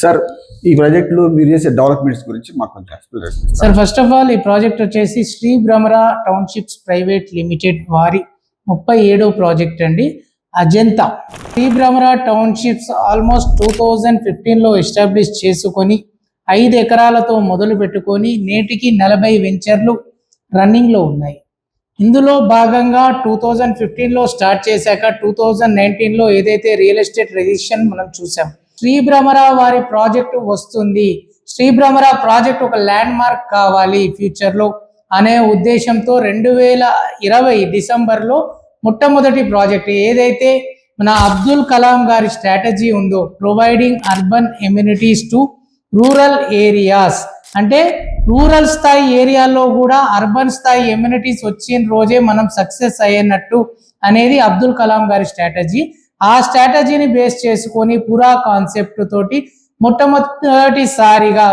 Sir ఈ ప్రాజెక్టులో మీరు చేసే డెవలప్మెంట్స్ గురించి మాకు కొంచెం ఎక్స్ప్లెయిన్ చేస్తారు సార్ ఫస్ట్ ఆఫ్ ఆల్ ఈ ప్రాజెక్ట్ వచ్చేసి Shri Bhramara townships private limited వారి 37వ ప్రాజెక్ట్ అండి. అజంతా శ్రీ భ్రమరా టౌన్షిప్స్ ఆల్మోస్ట్ 2015లో ఎస్టాబ్లిష్ చేసుకొని 5 ఎకరాలతో మొదలు పెట్టుకొని నేటికి 40 వెంచర్లు రన్నింగ్లో ఉన్నాయి. ఇందులో భాగంగా 2015లో స్టార్ట్ చేశాక 2019లో ఏదైతే రియల్ ఎస్టేట్ రిజిస్ట్రేషన్ మనం చూసాం, శ్రీ భ్రమరా వారి ప్రాజెక్టు వస్తుంది, శ్రీ భ్రమరా ప్రాజెక్ట్ ఒక ల్యాండ్ మార్క్ కావాలి ఫ్యూచర్లో అనే ఉద్దేశంతో 2020 డిసెంబర్లో మొట్టమొదటి ప్రాజెక్ట్ ఏదైతే మన అబ్దుల్ కలాం గారి స్ట్రాటజీ ఉందో, providing urban amenities to rural areas, అంటే రూరల్ స్థాయి ఏరియాలో కూడా అర్బన్ స్థాయి ఎమ్యూనిటీస్ వచ్చిన రోజే మనం సక్సెస్ అయ్యేనట్టు అనేది అబ్దుల్ కలాం గారి స్ట్రాటజీ. ఆ స్ట్రాటజీని బేస్ చేసుకొని పురా కాన్సెప్ట్ తోటి మొట్టమొదటిసారిగా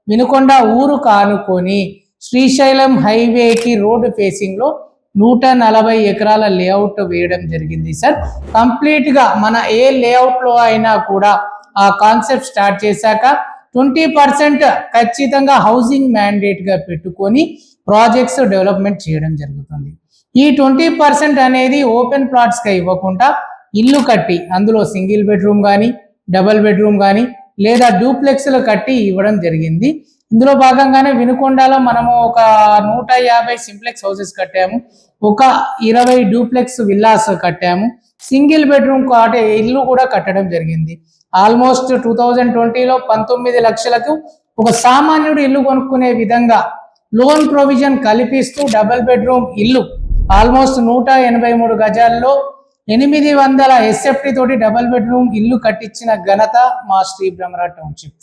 వినుకొండ ఊరు కానుకొని శ్రీశైలం హైవేకి రోడ్డు ఫేసింగ్లో 140 ఎకరాల లేఅవుట్ వేయడం జరిగింది సార్. కంప్లీట్గా మన ఏ లేఅవుట్లో అయినా కూడా ఆ కాన్సెప్ట్ స్టార్ట్ చేశాక 20% ఖచ్చితంగా హౌసింగ్ మ్యాండేట్గా పెట్టుకొని ప్రాజెక్ట్స్ డెవలప్మెంట్ చేయడం జరుగుతుంది. ఈ 20% అనేది ఓపెన్ ప్లాట్స్గా ఇవ్వకుండా ఇల్లు కట్టి అందులో సింగిల్ బెడ్రూమ్ కానీ డబల్ బెడ్రూమ్ కానీ లేదా డూప్లెక్స్లు కట్టి ఇవ్వడం జరిగింది. ఇందులో భాగంగానే వినుకొండలో మనము ఒక 150 సింప్లెక్స్ హౌసెస్ కట్టాము, ఒక 20 డూప్లెక్స్ విల్లాస్ కట్టాము, సింగిల్ బెడ్రూమ్ ఇల్లు కూడా కట్టడం జరిగింది. ఆల్మోస్ట్ 2020లో 19 లక్షలకు ఒక సామాన్యుడు ఇల్లు కొనుక్కునే విధంగా లోన్ ప్రొవిజన్ కల్పిస్తూ డబల్ బెడ్రూమ్ ఇల్లు ఆల్మోస్ట్ 183 గజాల్లో 800 SFT తోటి డబల్ బెడ్రూమ్ ఇల్లు కట్టించిన ఘనత మా శ్రీ భ్రమరా టౌన్షిప్.